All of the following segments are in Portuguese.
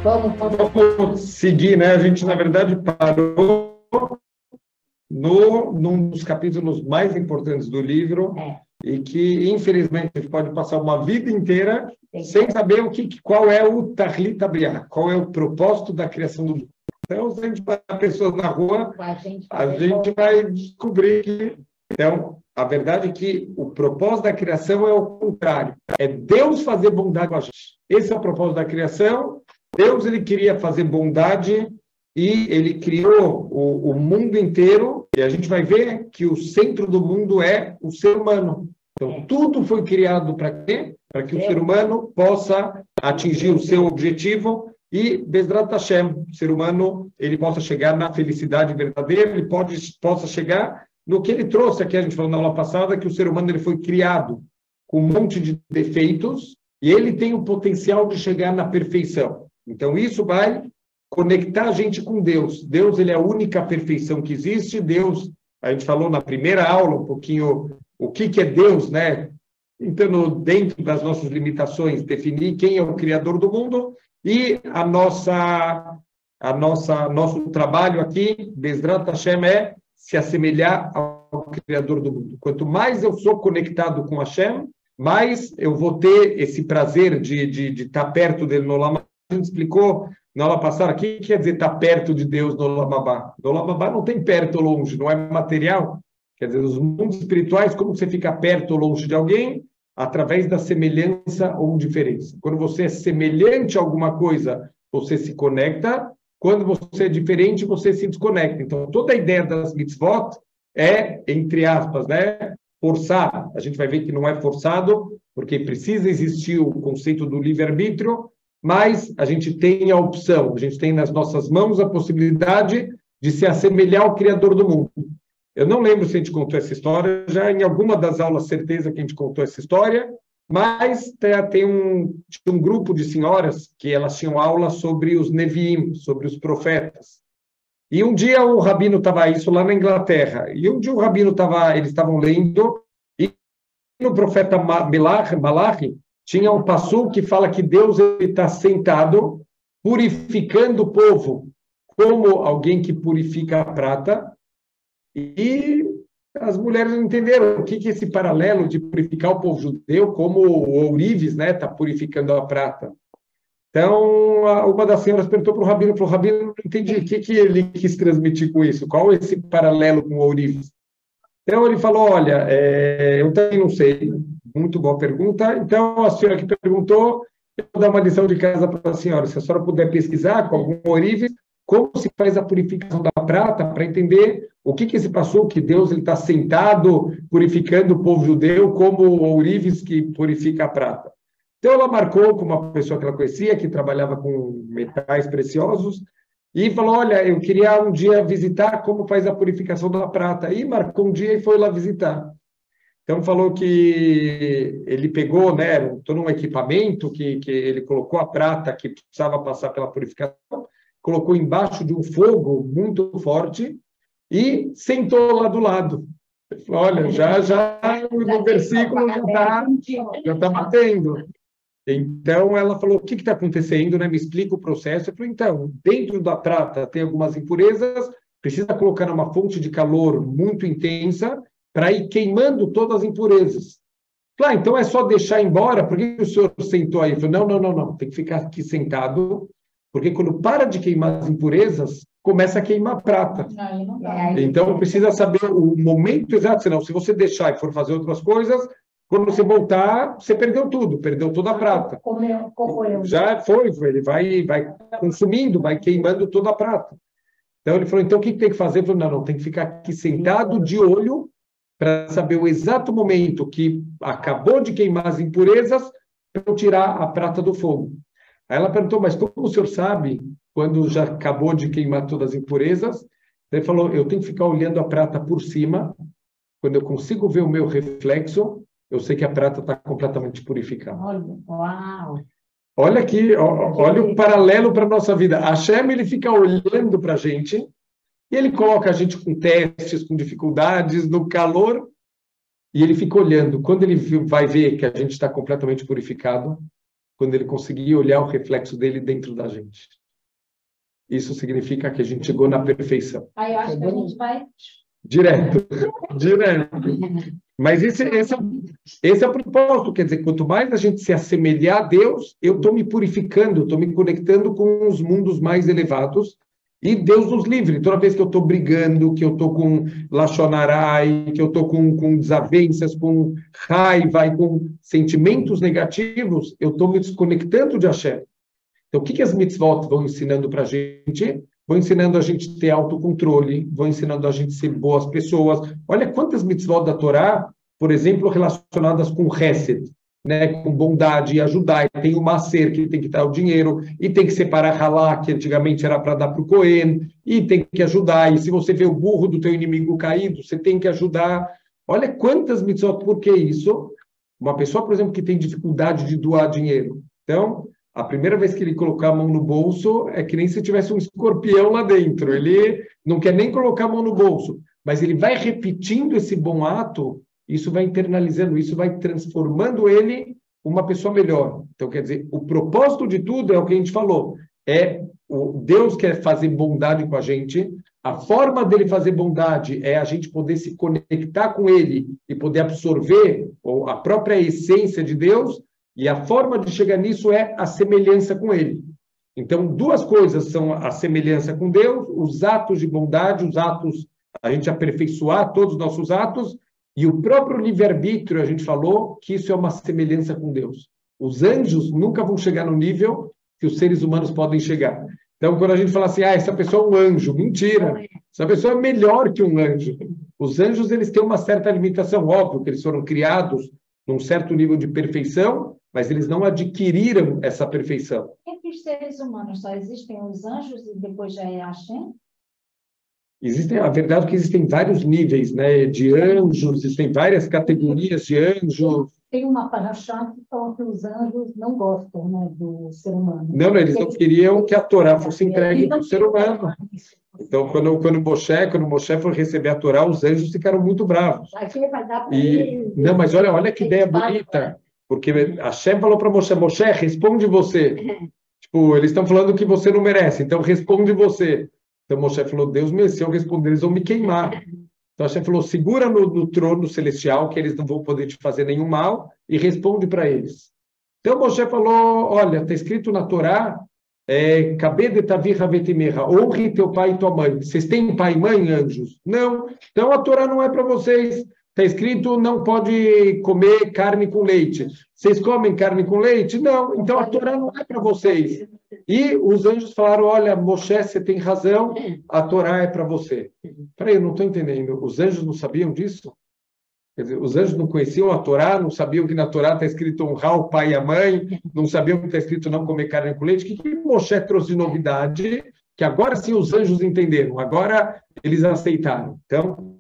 Vamos seguir, né? A gente, na verdade, parou num dos capítulos mais importantes do livro e que, infelizmente, a gente pode passar uma vida inteira sem saber qual é o Tahlit Abriá, qual é o propósito da criação do mundo. Então, se a gente vai pessoas na rua, a gente vai descobrir que... Então, a verdade é que o propósito da criação é o contrário. É Deus fazer bondade com a gente. Esse é o propósito da criação. Deus, ele queria fazer bondade e ele criou o mundo inteiro. E a gente vai ver que o centro do mundo é o ser humano. Então, tudo foi criado para quê? Para que o ser humano possa atingir o seu objetivo e, Bezrat Hashem, o ser humano, ele possa chegar na felicidade verdadeira, ele possa chegar no que ele trouxe aqui, a gente falou na aula passada, que o ser humano ele foi criado com um monte de defeitos e ele tem o potencial de chegar na perfeição. Então, isso vai conectar a gente com Deus. Deus, ele é a única perfeição que existe. Deus, a gente falou na primeira aula um pouquinho o que é Deus, né? Então, dentro das nossas limitações, definir quem é o Criador do mundo e nosso trabalho aqui, Bezrat Hashem, é se assemelhar ao Criador do mundo. Quanto mais eu sou conectado com Hashem, mais eu vou ter esse prazer de estar perto dele no Olam Abá. A gente explicou na aula passada, o que quer dizer estar perto de Deus no Olam Abá? No Olam Abá não tem perto ou longe, não é material. Quer dizer, nos mundos espirituais, como você fica perto ou longe de alguém? Através da semelhança ou diferença. Quando você é semelhante a alguma coisa, você se conecta. Quando você é diferente, você se desconecta. Então, toda a ideia das mitzvot é, entre aspas, né, forçar. A gente vai ver que não é forçado, porque precisa existir o conceito do livre-arbítrio, mas a gente tem a opção, a gente tem nas nossas mãos a possibilidade de se assemelhar ao Criador do mundo. Eu não lembro se a gente contou essa história, já em alguma das aulas, certeza que a gente contou essa história, mas tinha um grupo de senhoras que elas tinham aula sobre os Neviim, sobre os profetas. E um dia o rabino estava, isso lá na Inglaterra, e um dia o rabino estava, eles estavam lendo, e no profeta Malachi tinha um passuco que fala que Deus está sentado, purificando o povo, como alguém que purifica a prata, e as mulheres não entenderam o que é esse paralelo de purificar o povo judeu, como o ourives, né, está purificando a prata. Então, uma das senhoras perguntou para o rabino, falou, rabino, não entendi o que ele quis transmitir com isso, qual é esse paralelo com o ourives? Então, ele falou, olha, eu também não sei, muito boa pergunta, então a senhora que perguntou, eu vou dar uma lição de casa para a senhora, se a senhora puder pesquisar com algum ourives, como se faz a purificação da prata, para entender o que se passou, que Deus está sentado purificando o povo judeu como o ourives que purifica a prata. Então, ela marcou com uma pessoa que ela conhecia, que trabalhava com metais preciosos, e falou, olha, eu queria um dia visitar como faz a purificação da prata. E marcou um dia e foi lá visitar. Então, falou que ele pegou, né, todo um equipamento que ele colocou a prata que precisava passar pela purificação, colocou embaixo de um fogo muito forte e sentou lá do lado. Ele falou, olha, já no versículo já está batendo. Então, ela falou, o que está acontecendo? Né? Me explica o processo. Eu falei, então, dentro da prata tem algumas impurezas, precisa colocar numa fonte de calor muito intensa para ir queimando todas as impurezas. Claro, então é só deixar embora? Por que o senhor sentou aí? Eu falei, não, tem que ficar aqui sentado, porque quando para de queimar as impurezas, começa a queimar a prata. Então, precisa saber o momento exato, senão, se você deixar e for fazer outras coisas, quando você voltar, você perdeu tudo, perdeu toda a prata. Já foi, ele vai consumindo, vai queimando toda a prata. Então, ele falou, então, o que tem que fazer? Ele falou, não, tem que ficar aqui sentado, de olho, para saber o exato momento que acabou de queimar as impurezas, para eu tirar a prata do fogo. Aí ela perguntou, mas como o senhor sabe quando já acabou de queimar todas as impurezas? Ele falou, eu tenho que ficar olhando a prata por cima, quando eu consigo ver o meu reflexo, eu sei que a prata está completamente purificada. Uau! Olha aqui, olha o paralelo para a nossa vida. A Hashem, ele fica olhando para a gente, e ele coloca a gente com testes, com dificuldades, no calor, e ele fica olhando. Quando ele vai ver que a gente está completamente purificado, quando ele conseguia olhar o reflexo dele dentro da gente. Isso significa que a gente chegou na perfeição. Aí eu acho que a gente vai... Direto. Mas esse é o propósito, quer dizer, quanto mais a gente se assemelhar a Deus, eu estou me purificando, estou me conectando com os mundos mais elevados, e Deus nos livre. Toda vez que eu estou brigando, que eu estou com lachonarai, que eu estou com desavenças, com raiva e com sentimentos negativos, eu estou me desconectando de Hashem. Então, o que as mitzvot vão ensinando para a gente? Vão ensinando a gente a ter autocontrole, vão ensinando a gente a ser boas pessoas. Olha quantas mitzvot da Torá, por exemplo, relacionadas com Hesed, né, com bondade e ajudar. E tem o Maser, que tem que dar o dinheiro, e tem que separar Halá, que antigamente era para dar para o Cohen, e tem que ajudar. E se você vê o burro do teu inimigo caído, você tem que ajudar. Olha quantas mitzvot. Por que isso? Uma pessoa, por exemplo, que tem dificuldade de doar dinheiro. Então, a primeira vez que ele colocar a mão no bolso é que nem se tivesse um escorpião lá dentro. Ele não quer nem colocar a mão no bolso, mas ele vai repetindo esse bom ato, isso vai internalizando, isso vai transformando ele uma pessoa melhor. Então, quer dizer, o propósito de tudo é o que a gente falou. O Deus quer fazer bondade com a gente. A forma dele fazer bondade é a gente poder se conectar com ele e poder absorver a própria essência de Deus. E a forma de chegar nisso é a semelhança com ele. Então, duas coisas são a semelhança com Deus, os atos de bondade, os atos, a gente aperfeiçoar todos os nossos atos, e o próprio livre-arbítrio, a gente falou que isso é uma semelhança com Deus. Os anjos nunca vão chegar no nível que os seres humanos podem chegar. Então, quando a gente fala assim, essa pessoa é um anjo, mentira. Essa pessoa é melhor que um anjo. Os anjos, eles têm uma certa limitação, óbvio, que eles foram criados num certo nível de perfeição, mas eles não adquiriram essa perfeição. Entre os seres humanos só existem os anjos e depois já é Hashem? A verdade é que existem vários níveis, né, de anjos, existem várias categorias de anjos. Tem uma parashá que fala que os anjos não gostam, né, do ser humano. Não, eles não queriam que a Torá fosse entregue para o ser humano. Então, quando Moshe foi receber a Torá, os anjos ficaram muito bravos. Não, mas olha que ideia bonita. Porque Hashem falou para Moshe, responde você. Tipo, eles estão falando que você não merece, então responde você. Então Moshe falou, Deus me, se eu responder, eles vão me queimar. Então Hashem falou, segura no trono celestial, que eles não vão poder te fazer nenhum mal, e responde para eles. Então Moshe falou, olha, está escrito na Torá, honre teu pai e tua mãe. Vocês têm pai e mãe, anjos? Não. Então a Torá não é para vocês. Está escrito, não pode comer carne com leite. Vocês comem carne com leite? Não. Então a Torá não é para vocês. E os anjos falaram, olha, Moshe, você tem razão, a Torá é para você. Peraí, eu não estou entendendo. Os anjos não sabiam disso? Quer dizer, os anjos não conheciam a Torá, não sabiam que na Torá está escrito honrar o pai e a mãe, não sabiam que está escrito não comer carne com leite. O que Moshe trouxe de novidade? Que agora sim os anjos entenderam, agora eles aceitaram. Então,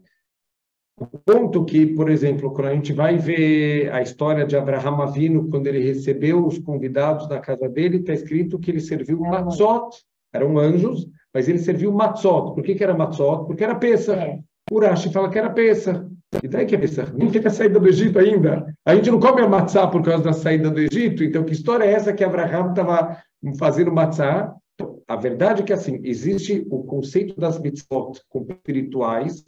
o ponto que, por exemplo, quando a gente vai ver a história de Abraham Avinu, quando ele recebeu os convidados na casa dele, está escrito que ele serviu matzot, eram anjos, mas ele serviu matzot. Por que era matzot? Porque era Pessah. Urashi fala que era Pessah. E daí que é Pessah? Nem fica a saída do Egito ainda. A gente não come a matzá por causa da saída do Egito, então que história é essa que Abraham estava fazendo matzá? Então, a verdade é que, assim, existe o conceito das mitzvot como espirituais,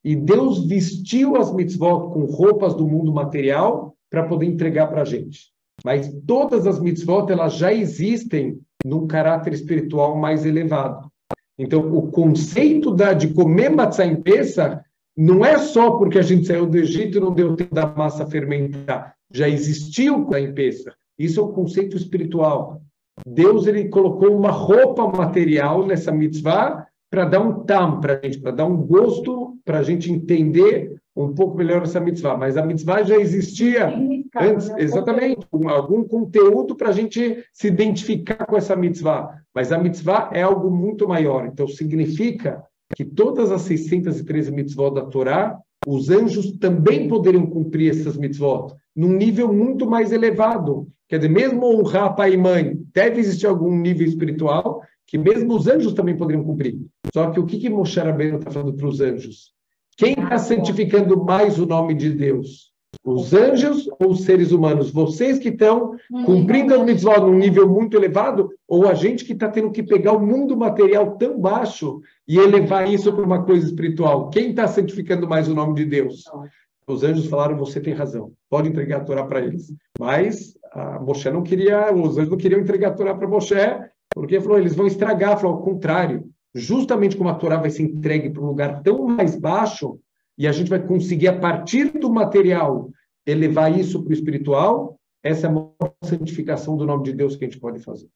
e Deus vestiu as mitzvot com roupas do mundo material para poder entregar para a gente. Mas todas as mitzvot, elas já existem num caráter espiritual mais elevado. Então, o conceito de comer matzá em Pessah não é só porque a gente saiu do Egito e não deu tempo da massa fermentar. Já existiu em Pessah. Isso é um conceito espiritual. Deus, ele colocou uma roupa material nessa mitzvah para dar um tam para a gente, para dar um gosto, para a gente entender um pouco melhor essa mitzvah. Mas a mitzvah já existia antes, exatamente, algum conteúdo para a gente se identificar com essa mitzvah. Mas a mitzvah é algo muito maior. Então, significa que todas as 613 mitzvot da Torá, os anjos também poderiam cumprir essas mitzvot, num nível muito mais elevado. Quer dizer, mesmo honrar pai e mãe, deve existir algum nível espiritual, que mesmo os anjos também poderiam cumprir. Só que o que Moshe Rabbeinu está falando para os anjos? Quem está santificando mais o nome de Deus? Os anjos ou os seres humanos? Vocês que estão cumprindo as mitzvot num nível muito elevado, ou a gente que está tendo que pegar o mundo material tão baixo e elevar isso para uma coisa espiritual? Quem está santificando mais o nome de Deus? Os anjos falaram, você tem razão, pode entregar a Torá para eles. Mas Moshe não queria, os anjos não queriam entregar a Torá para Moshe, porque falou, eles vão estragar. Falou, ao contrário, justamente como a Torá vai ser entregue para um lugar tão mais baixo, e a gente vai conseguir, a partir do material, elevar isso para o espiritual, essa é a maior santificação do nome de Deus que a gente pode fazer.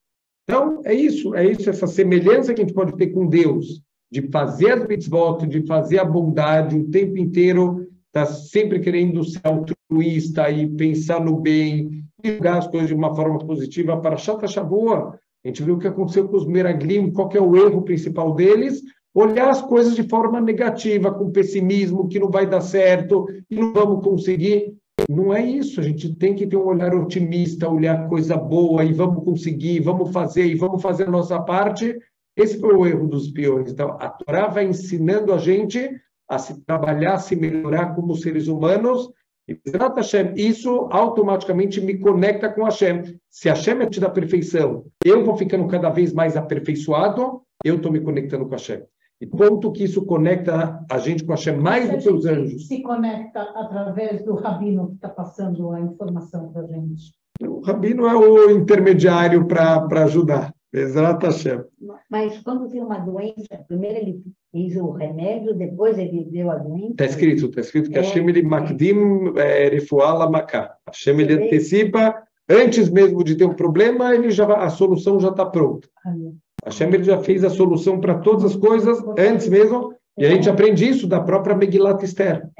Então, é isso, essa semelhança que a gente pode ter com Deus, de fazer as mitzvot, de fazer a bondade o tempo inteiro, está sempre querendo ser altruísta e pensar no bem, e jogar as coisas de uma forma positiva. Para Parashat Shavua, a gente viu o que aconteceu com os Meraglim, qual que é o erro principal deles? Olhar as coisas de forma negativa, com pessimismo, que não vai dar certo, e não vamos conseguir. Não é isso, a gente tem que ter um olhar otimista, olhar coisa boa, e vamos conseguir, vamos fazer a nossa parte. Esse foi o erro dos espiões. Então, a Torá vai ensinando a gente a se trabalhar, a se melhorar como seres humanos, e isso automaticamente me conecta com Hashem. Se Hashem é da perfeição, eu vou ficando cada vez mais aperfeiçoado, eu estou me conectando com Hashem. E ponto que isso conecta a gente com Hashem mais do que os anjos. Se conecta através do rabino que está passando a informação para a gente. O rabino é o intermediário para ajudar. Bezrat Hashem. Mas quando tem uma doença, primeiro ele fez o remédio, depois ele deu a doença? Está escrito que Hashem ele makdim refuah lamaká. Hashem ele antecipa, antes mesmo de ter um problema, a solução já está pronta. Hashem ele já fez a solução para todas as coisas antes mesmo, e a gente aprende isso da própria Megilat Esther.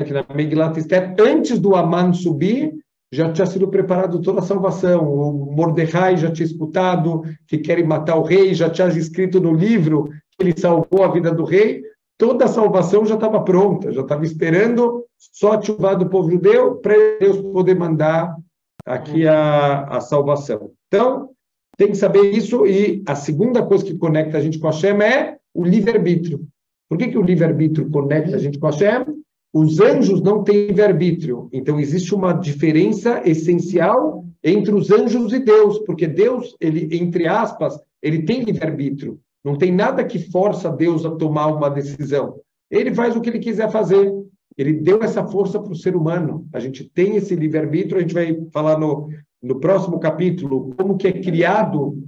Que na Megilat Esther, antes do Aman subir, já tinha sido preparado toda a salvação. O Mordecai já tinha escutado que querem matar o rei, já tinha escrito no livro que ele salvou a vida do rei. Toda a salvação já estava pronta, já estava esperando só a chuva do povo judeu para Deus poder mandar aqui a salvação. Então, tem que saber isso. E a segunda coisa que conecta a gente com Hashem é o livre-arbítrio. Por que o livre-arbítrio conecta a gente com Hashem? Os anjos não têm livre-arbítrio. Então, existe uma diferença essencial entre os anjos e Deus, porque Deus, ele, entre aspas, ele tem livre-arbítrio. Não tem nada que força Deus a tomar uma decisão. Ele faz o que ele quiser fazer. Ele deu essa força para o ser humano. A gente tem esse livre-arbítrio, a gente vai falar no próximo capítulo como que é criado,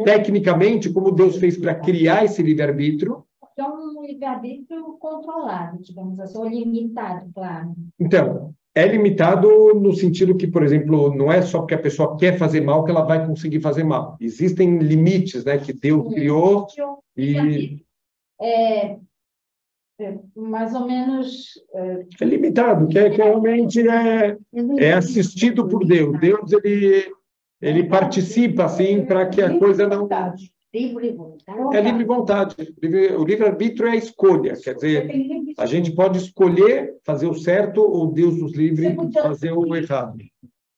tecnicamente, como Deus fez para criar esse livre-arbítrio. É um livre-arbítrio controlado, digamos assim, ou limitado, claro. Então, é limitado no sentido que, por exemplo, não é só porque a pessoa quer fazer mal que ela vai conseguir fazer mal. Existem limites, né, que Deus criou e... mais ou menos... É limitado, que realmente é assistido por Deus. Deus, ele participa, assim, para que a coisa não... Livre vontade. É livre vontade. O livre-arbítrio é a escolha. Quer dizer, a gente pode escolher fazer o certo ou Deus nos livre de fazer o errado.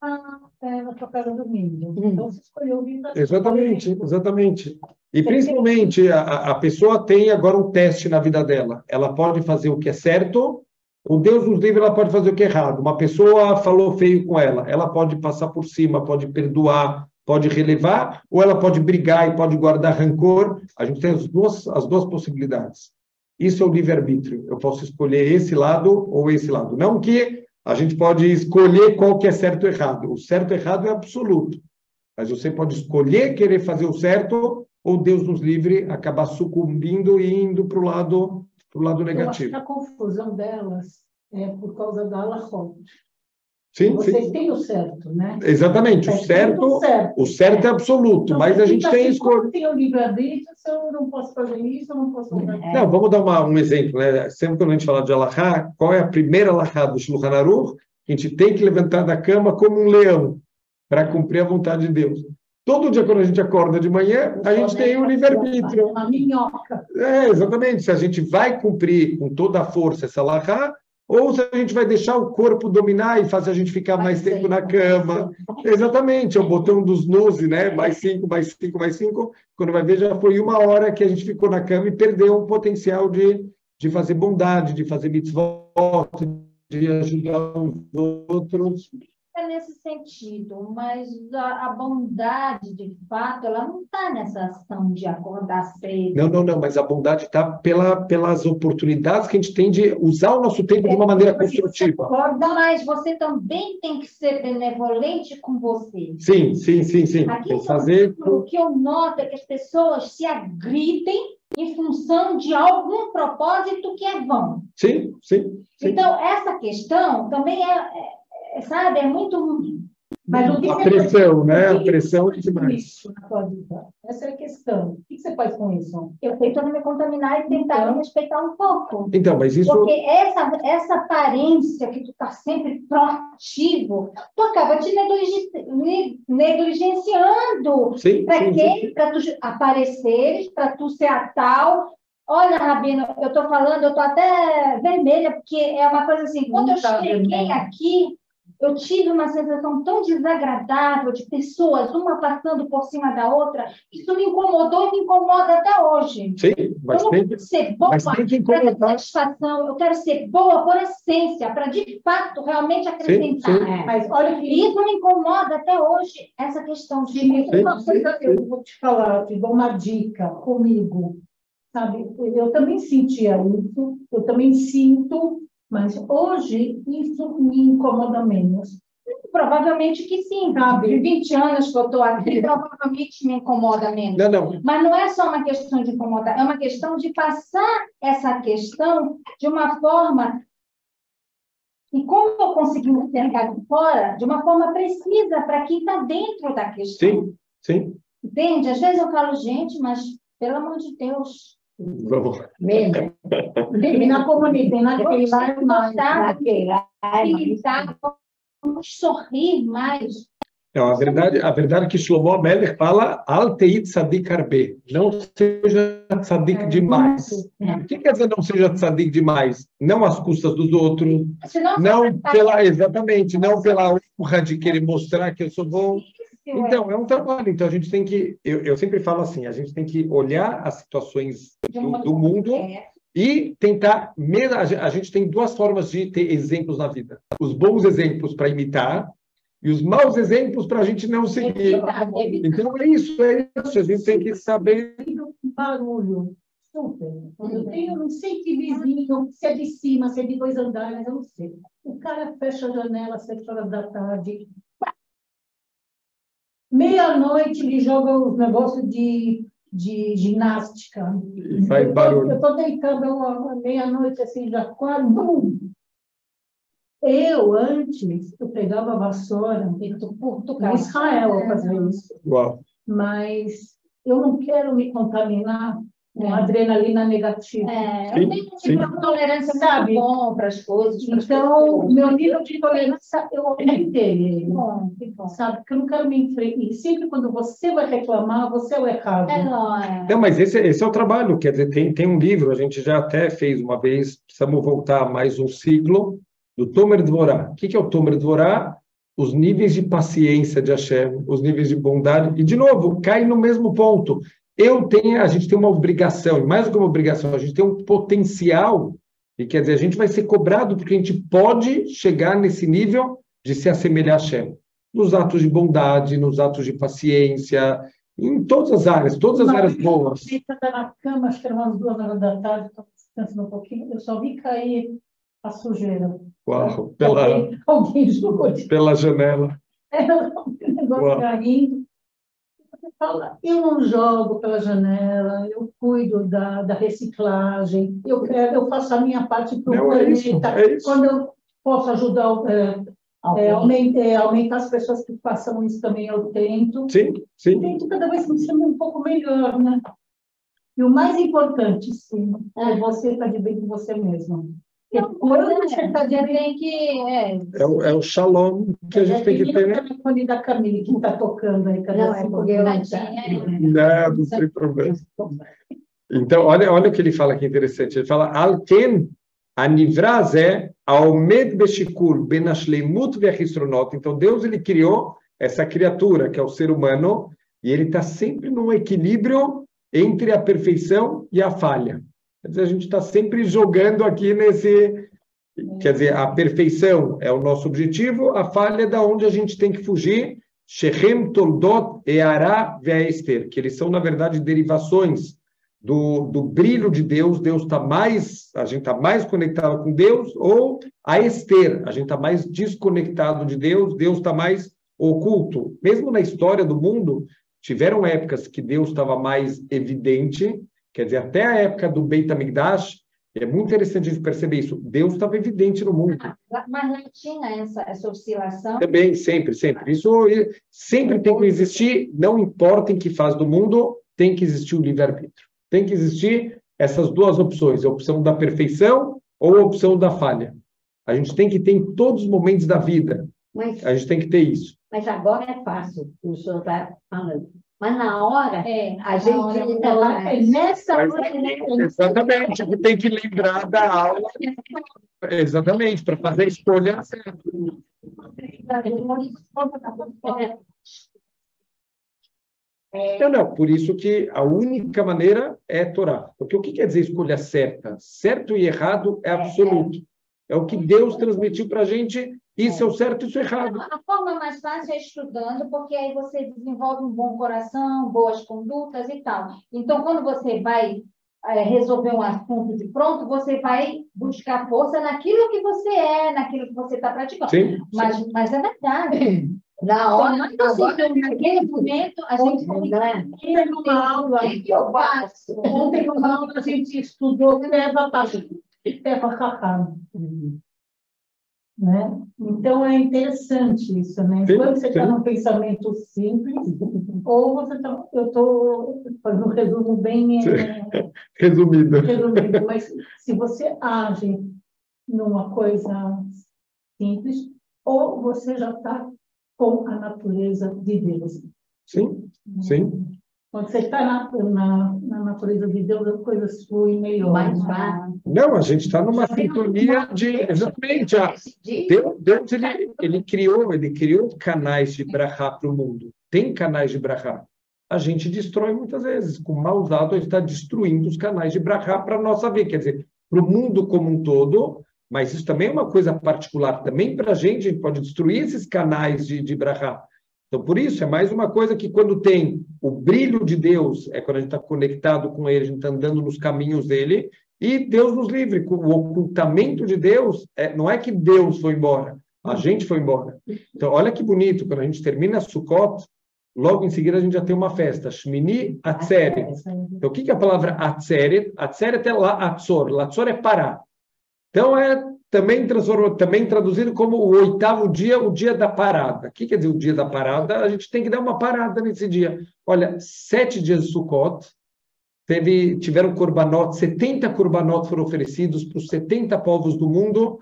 Na sua casa domingo. Então, você escolheu vir para... Exatamente. E, principalmente, a pessoa tem agora um teste na vida dela. Ela pode fazer o que é certo, ou Deus nos livre, ela pode fazer o que é errado. Uma pessoa falou feio com ela pode passar por cima, pode perdoar, pode relevar, ou ela pode brigar e pode guardar rancor. A gente tem as duas possibilidades. Isso é o livre-arbítrio. Eu posso escolher esse lado ou esse lado. Não que a gente pode escolher qual que é certo ou errado. O certo e errado é absoluto. Mas você pode escolher querer fazer o certo, ou Deus nos livre, acabar sucumbindo e indo para o lado negativo. Eu acho que a confusão delas é por causa da halachot. Sim. Vocês têm o certo, né? Exatamente, o certo é absoluto, então, mas a gente tem escolha. Tem o livre-arbítrio, se eu não posso fazer isso, eu não posso fazer isso. Não, vamos dar um exemplo, né? Sempre quando a gente fala de halachá, qual é a primeira halachá do Shulchan Aruch? A gente tem que levantar da cama como um leão, para cumprir a vontade de Deus. Todo dia, quando a gente acorda de manhã, a gente tem o livre-arbítrio. Uma minhoca. Exatamente. Se a gente vai cumprir com toda a força essa halachá, ou se a gente vai deixar o corpo dominar e fazer a gente ficar mais tempo na cama. Exatamente, é o botão dos 12, né? Mais 5, mais 5, mais 5. Quando vai ver, já foi 1 hora que a gente ficou na cama e perdeu o potencial de fazer bondade, de fazer mitzvot, de ajudar os outros. É nesse sentido, mas a bondade, de fato, ela não está nessa ação de acordar cedo. Não, mas a bondade está pelas oportunidades que a gente tem de usar o nosso tempo de uma maneira construtiva. Acorda, mas você também tem que ser benevolente com você. Sim. Aqui Tem que fazer... o que eu noto é que as pessoas se agridem em função de algum propósito que é vão. Sim. Então, essa questão também sabe, é muito... Mas o que A pressão, né? A pressão é com demais. isso na tua vida? Essa é a questão. O que você faz com isso? Eu tento não me contaminar e tentar me respeitar um pouco. Então, mas isso... Porque essa aparência que tu está sempre proativo, tu acaba te negligenciando. Sim. Para quê? Para tu apareceres, para tu ser a tal. Olha, Rabino, eu estou falando, eu estou até vermelha, porque é uma coisa assim, quando eu cheguei aqui, eu tive uma sensação tão desagradável de pessoas, uma passando por cima da outra, isso me incomodou e me incomoda até hoje. Sim, mas eu não quero ser boa para satisfação, eu quero ser boa por essência, para de fato realmente acrescentar. Sim. Mas olha que isso me incomoda até hoje, essa questão de... Uma coisa eu vou te falar, te dou uma dica comigo. Sabe, eu também sentia isso, eu também sinto, mas hoje isso me incomoda menos. Provavelmente que sim, sabe? De 20 anos que eu estou aqui, provavelmente me incomoda menos. Não. Mas não é só uma questão de incomodar, é uma questão de passar essa questão de uma forma... E como eu consegui enxergar de fora, de uma forma precisa para quem está dentro da questão. Sim. Entende? Às vezes eu falo, gente, mas pelo amor de Deus... Vamos. Mesmo. Na comunidade, vamos sorrir mais. Não, a verdade é que Shlomo Amelech fala Al teit tzadik arbe, não seja tzadik demais. O que quer dizer não seja tzadik demais? Não às custas dos outros, não pela honra de querer mostrar que eu sou bom. Então, é um trabalho. Então, a gente tem que... Eu sempre falo assim, a gente tem que olhar as situações do mundo e tentar... A gente tem duas formas de ter exemplos na vida. Os bons exemplos para imitar e os maus exemplos para a gente não seguir. Então, é isso. A gente tem que saber... Barulho. Super. Eu não sei que vizinho, se é de cima, se é de 2 andares, eu não sei. O cara fecha a janela às 7 horas da tarde... Meia-noite ele joga os negócios de ginástica. E faz barulho. Eu estou deitada à meia-noite, assim, já quase... Bum! Antes, eu pegava a vassoura, em Israel eu fazia isso. Uau. Mas eu não quero me contaminar com adrenalina negativa. Eu tenho uma tolerância, sabe, bom para as coisas. Então, meu nível de tolerância, eu aumentei. Sabe, porque eu não quero me enfrentar. E sempre quando você vai reclamar, você é o errado. Não, mas esse é o trabalho. Quer dizer, tem um livro, a gente já até fez uma vez, precisamos voltar a mais um ciclo, do Tomer Dvorá. O que é o Tomer Dvorá? Os níveis de paciência de Hashem, os níveis de bondade. E, de novo, cai no mesmo ponto. A gente tem uma obrigação, e mais do que uma obrigação, a gente tem um potencial, e quer dizer, a gente vai ser cobrado porque a gente pode chegar nesse nível de se assemelhar a Hashem. Nos atos de bondade, nos atos de paciência, em todas as áreas boas. Eu estava na cama, acho que era umas 2 horas da tarde, estava descansando um pouquinho, eu só vi cair a sujeira. Uau, alguém jogou pela janela. Um negócio caindo. Eu não jogo pela janela, eu cuido da reciclagem, eu faço a minha parte para o planeta. Quando eu posso ajudar, aumentar as pessoas que façam isso também, eu tento. Sim. Tento cada vez me sentir um pouco melhor, né? E o mais importante, sim, é você estar de bem com você mesmo. Quando você está de bem é o shalom que a gente tem que ter. O telefone da Camille que está tocando aí. Não, é porque eu não tinha. Não tem problema. Então, olha o que ele fala que é interessante. Ele fala, Alken anivrazé aomed beshikul ben ashleimut ve'achistronot. Então, Deus ele criou essa criatura, que é o ser humano, e ele está sempre num equilíbrio entre a perfeição e a falha. Quer dizer, a gente está sempre jogando aqui Quer dizer, a perfeição é o nosso objetivo, a falha é da onde a gente tem que fugir. Shechem, Toldot, Eará, Ve'ester, que eles são, na verdade, derivações do brilho de Deus. Deus está mais, a gente está mais conectado com Deus, ou a Esther, a gente está mais desconectado de Deus, Deus está mais oculto. Mesmo na história do mundo, tiveram épocas que Deus estava mais evidente, quer dizer, até a época do Beit HaMikdash, é muito interessante a gente perceber isso. Deus estava evidente no mundo. Mas não tinha essa oscilação? Também, sempre. Isso sempre tem que existir, não importa em que fase do mundo, tem que existir o livre-arbítrio. Tem que existir essas duas opções, a opção da perfeição ou a opção da falha. A gente tem que ter em todos os momentos da vida. A gente tem que ter isso. Mas agora é fácil, o senhor está falando. Mas na hora, a gente... Nessa hora... Exatamente, tem que lembrar da aula. Exatamente, para fazer a escolha certa. Não, por isso que a única maneira é Torá. Porque o que quer dizer escolha certa? Certo e errado é absoluto. É o que Deus transmitiu para a gente, isso é o certo e isso é errado. A forma mais fácil é estudando, porque aí você desenvolve um bom coração, boas condutas e tal. Então, quando você vai resolver um assunto de pronto, você vai buscar força naquilo que você é, naquilo que você está praticando. Sim. Mas é verdade. Na hora, naquele momento, a gente... Ontem numa aula, a gente estudou Teva Chacham. Né? Então, é interessante isso, né? Sim, quando você está num pensamento simples, ou você está... Eu estou fazendo um resumo bem... Resumido, mas se você age numa coisa simples, ou você já está com a natureza de Deus. Sim. Quando você está na natureza de Deus, as coisas fluem melhor. Não, a gente está numa sintonia de... Exatamente. Deus, ele criou canais de brachá para o mundo. Tem canais de brachá. A gente destrói muitas vezes. Com mau usado, a gente está destruindo os canais de brachá para a nossa vida. Quer dizer, para o mundo como um todo, mas isso também é uma coisa particular. Também para a gente pode destruir esses canais de brachá. Então, por isso, é mais uma coisa que quando tem o brilho de Deus, é quando a gente está conectado com Ele, a gente está andando nos caminhos dEle, e Deus nos livre. Com o ocultamento de Deus, não é que Deus foi embora, a gente foi embora. Então, olha que bonito, quando a gente termina Sukkot, logo em seguida a gente já tem uma festa, Shmini Atzeret. Então, o que é a palavra Atzeret? Atzeret é Latzor, Latzor é parar. Então, também traduzido como o 8º dia, o dia da parada. O que quer dizer o dia da parada? A gente tem que dar uma parada nesse dia. Olha, 7 dias de Sukkot, tiveram korbanot, 70 korbanot foram oferecidos para os 70 povos do mundo.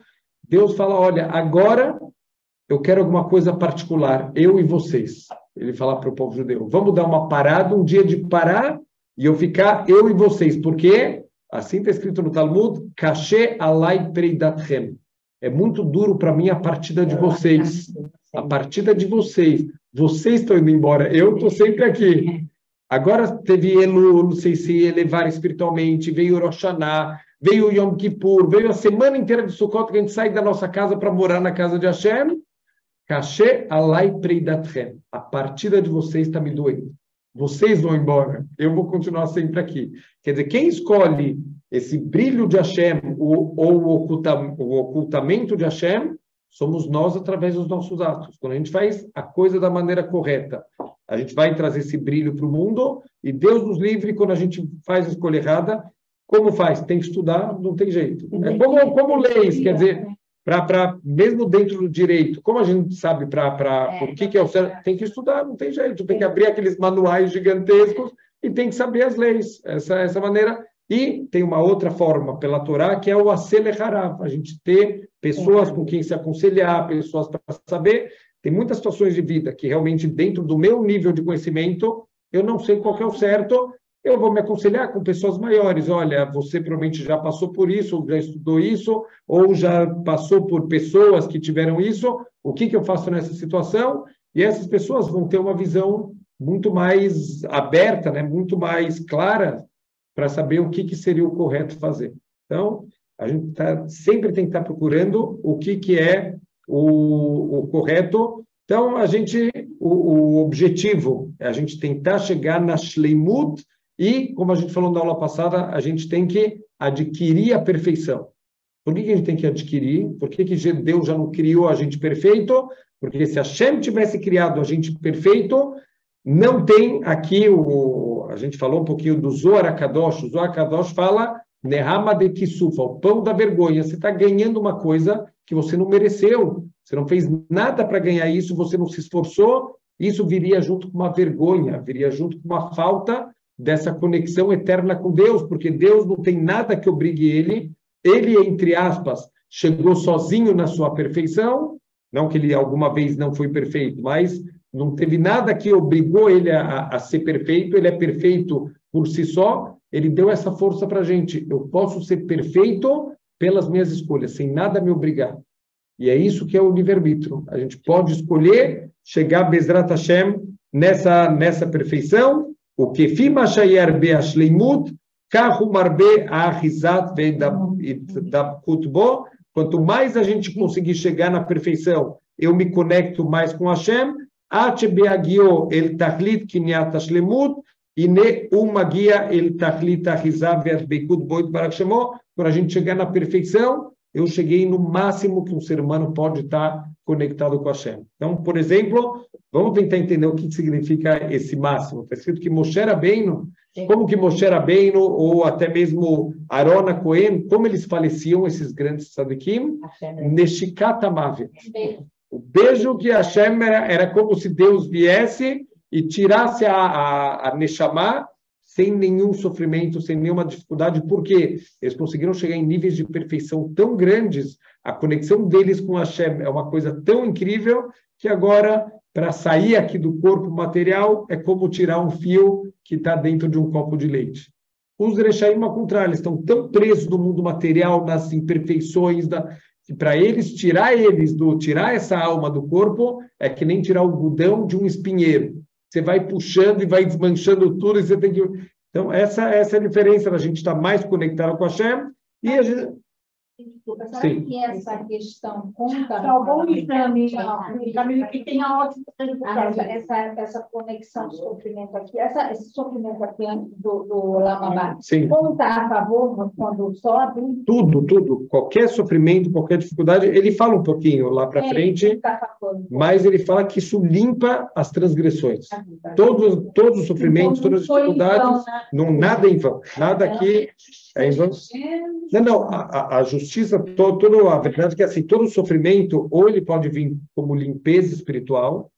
Deus fala, olha, agora eu quero alguma coisa particular, eu e vocês. Ele fala para o povo judeu, vamos dar uma parada, um dia de parar, e eu ficar, eu e vocês. Por quê? Assim está escrito no Talmud, Kashe alai preidatchem. É muito duro para mim a partida de vocês. A partida de vocês. Vocês estão indo embora, eu estou sempre aqui. Agora teve Elul, não sei se elevar espiritualmente, veio Rosh Hashanah, veio Yom Kippur, veio a semana inteira de Sukkot, que a gente sai da nossa casa para morar na casa de Hashem. Kashe alai preidatchem. A partida de vocês está me doendo. Vocês vão embora, eu vou continuar sempre aqui. Quer dizer, quem escolhe esse brilho de Hashem ou o ocultamento de Hashem, somos nós através dos nossos atos. Quando a gente faz a coisa da maneira correta, a gente vai trazer esse brilho para o mundo, e Deus nos livre quando a gente faz a escolha errada. Como faz? Tem que estudar, não tem jeito. É como leis, quer dizer... mesmo dentro do direito, como a gente sabe o que é o certo, tem que estudar, não tem jeito, tem que abrir aqueles manuais gigantescos e tem que saber as leis, essa maneira. E tem uma outra forma pela Torá, que é o Aselecharav, a gente ter pessoas com quem se aconselhar, pessoas para saber. Tem muitas situações de vida que realmente, dentro do meu nível de conhecimento, eu não sei qual que é o certo. Eu vou me aconselhar com pessoas maiores. Olha, você provavelmente já passou por isso, ou já estudou isso, ou já passou por pessoas que tiveram isso. O que eu faço nessa situação? E essas pessoas vão ter uma visão muito mais aberta, né? Muito mais clara, para saber o que seria o correto fazer. Então, A gente sempre tem que estar procurando o que é o correto. Então, o objetivo é a gente tentar chegar na Shleimut e, como a gente falou na aula passada, a gente tem que adquirir a perfeição. Por que a gente tem que adquirir? Por que Deus já não criou a gente perfeito? Porque se Hashem tivesse criado a gente perfeito, não tem aqui, a gente falou um pouquinho do Zohar HaKadosh. O Zohar HaKadosh fala, Nehama de Kisufa, o pão da vergonha. Você está ganhando uma coisa que você não mereceu. Você não fez nada para ganhar isso, você não se esforçou. Isso viria junto com uma vergonha, viria junto com uma falta dessa conexão eterna com Deus, porque Deus não tem nada que obrigue ele. Ele, entre aspas, chegou sozinho na sua perfeição. Não que ele alguma vez não foi perfeito, mas não teve nada que obrigou ele a ser perfeito. Ele é perfeito por si só. Ele deu essa força para a gente. Eu posso ser perfeito pelas minhas escolhas, sem nada me obrigar. E é isso que é o livre-arbítrio. A gente pode escolher chegar, Bezrat Hashem, nessa perfeição. O que fima shayer be'ashleimut, kahu marbe ahizat ve'dabkut bo. Quanto mais a gente conseguir chegar na perfeição, eu me conecto mais com Hashem. Ach be'agio el tachlit kinyat hashlemut, ine umagia el tachlit ahizat ve'dabkut bo itbarak shemo. Quando a gente chegar na perfeição, eu cheguei no máximo que um ser humano pode estar conectado com Hashem. Então, por exemplo, vamos tentar entender o que significa esse máximo. Está escrito que Moshe Rabbeinu, como que Moshe Rabbeinu, ou até mesmo Aaron HaKohen, como eles faleciam, esses grandes tzadikim, Neshikat Amavet. O beijo que Hashem era como se Deus viesse e tirasse a Neshama, sem nenhum sofrimento, sem nenhuma dificuldade, porque eles conseguiram chegar em níveis de perfeição tão grandes, a conexão deles com Hashem é uma coisa tão incrível, que agora, para sair aqui do corpo material, é como tirar um fio que está dentro de um copo de leite. Os Rechaim, ao contrário, eles estão tão presos no mundo material, nas imperfeições, que para eles, tirar essa alma do corpo, é que nem tirar o algodão de um espinheiro. Você vai puxando e vai desmanchando tudo, e você tem que... Então, essa é a diferença, a gente está mais conectado com a Hashem, e a gente... Desculpa, será que essa questão conta? Tá bom exame, Camila, que tem a ótima essa conexão de sofrimento aqui, esse sofrimento aqui do Lamabá, conta a favor quando sobe? Tudo. Qualquer sofrimento, qualquer dificuldade, ele fala um pouquinho lá para frente, mas ele fala que isso limpa as transgressões. Todos os sofrimentos, todas as dificuldades, nada é em vão. Nada aqui é em vão. Não, a justiça, a verdade é que assim, todo sofrimento, ou ele pode vir como limpeza espiritual,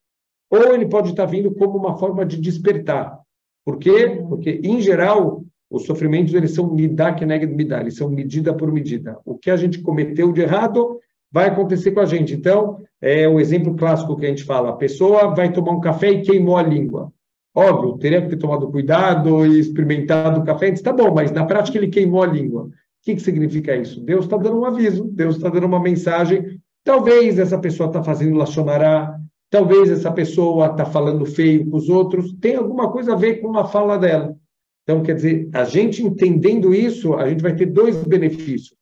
ou ele pode estar vindo como uma forma de despertar. Por quê? Porque, em geral, os sofrimentos, eles são midá keneged midá, eles são medida por medida. O que a gente cometeu de errado vai acontecer com a gente. Então, é o exemplo clássico que a gente fala, a pessoa vai tomar um café e queimou a língua. Óbvio, teria que ter tomado cuidado e experimentado o café antes, tá bom, mas na prática ele queimou a língua. O que significa isso? Deus está dando um aviso, Deus está dando uma mensagem. Talvez essa pessoa está fazendo lachonará, talvez essa pessoa está falando feio com os outros, tem alguma coisa a ver com a fala dela. Então, quer dizer, a gente entendendo isso, a gente vai ter dois benefícios.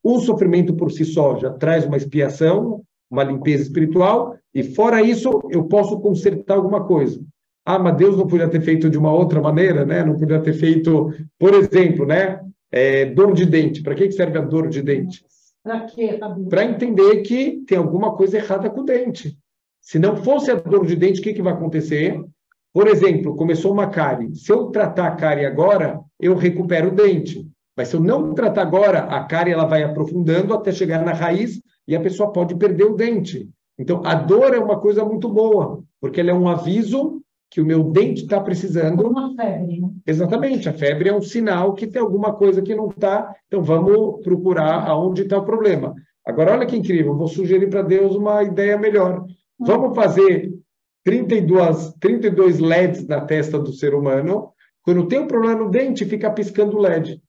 O sofrimento por si só já traz uma expiação, uma limpeza espiritual, e fora isso, eu posso consertar alguma coisa. Ah, mas Deus não podia ter feito de uma outra maneira, né? Não podia ter feito, por exemplo, né? Dor de dente. Para que serve a dor de dente? Para quê, Rabino? Para entender que tem alguma coisa errada com o dente. Se não fosse a dor de dente, o que vai acontecer? Por exemplo, começou uma cárie. Se eu tratar a cárie agora, eu recupero o dente. Mas se eu não tratar agora, a cárie ela vai aprofundando até chegar na raiz e a pessoa pode perder o dente. Então, a dor é uma coisa muito boa, porque ela é um aviso que o meu dente está precisando. Uma febre, né? Exatamente, a febre é um sinal que tem alguma coisa que não está, então vamos procurar aonde está o problema. Agora, olha que incrível, vou sugerir para Deus uma ideia melhor. Vamos fazer 32 LEDs na testa do ser humano, quando tem um problema no dente, fica piscando o LED.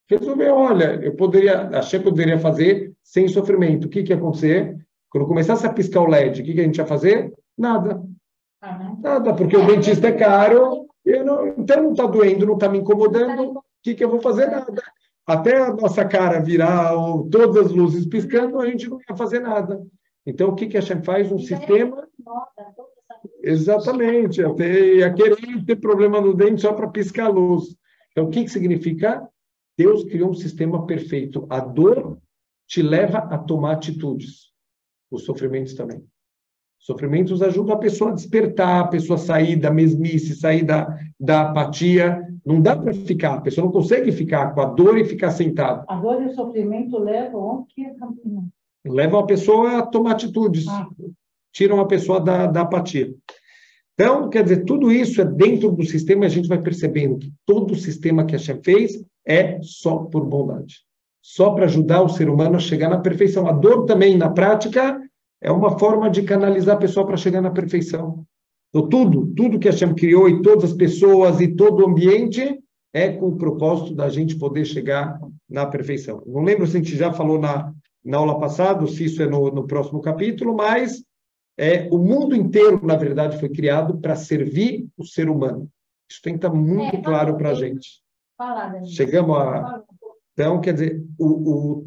Resolver, olha, achei que eu poderia fazer sem sofrimento. O que ia acontecer? Quando começasse a piscar o LED, o que a gente ia fazer? Nada. Nada, porque o dentista é caro, então não está doendo, não está me incomodando, o que eu vou fazer? Nada. até a nossa cara virar ou todas as luzes piscando, a gente não ia fazer nada. Então, o que que a Hashem faz? Um sistema... Exatamente. Até ia querer ter problema no dente só para piscar a luz. Então, o que que significa? Deus criou um sistema perfeito. A dor te leva a tomar atitudes. Os sofrimentos também. Os sofrimentos ajudam a pessoa a despertar, a pessoa a sair da mesmice, sair da apatia. Não dá para ficar, a pessoa não consegue ficar com a dor e ficar sentada. A dor e o sofrimento levam Levam a pessoa a tomar atitudes. Tiram a pessoa da apatia. Então, quer dizer, tudo isso é dentro do sistema, a gente vai percebendo que todo o sistema que a Hashem fez é só por bondade. Só para ajudar o ser humano a chegar na perfeição. A dor também, na prática, é uma forma de canalizar a pessoa para chegar na perfeição. Então, tudo que a Hashem criou e todas as pessoas e todo o ambiente é com o propósito da gente poder chegar na perfeição. Não lembro se a gente já falou na aula passada, se isso é no próximo capítulo, mas o mundo inteiro, na verdade, foi criado para servir o ser humano. Isso tem que estar muito claro para a gente. Chegamos a... Então, quer dizer,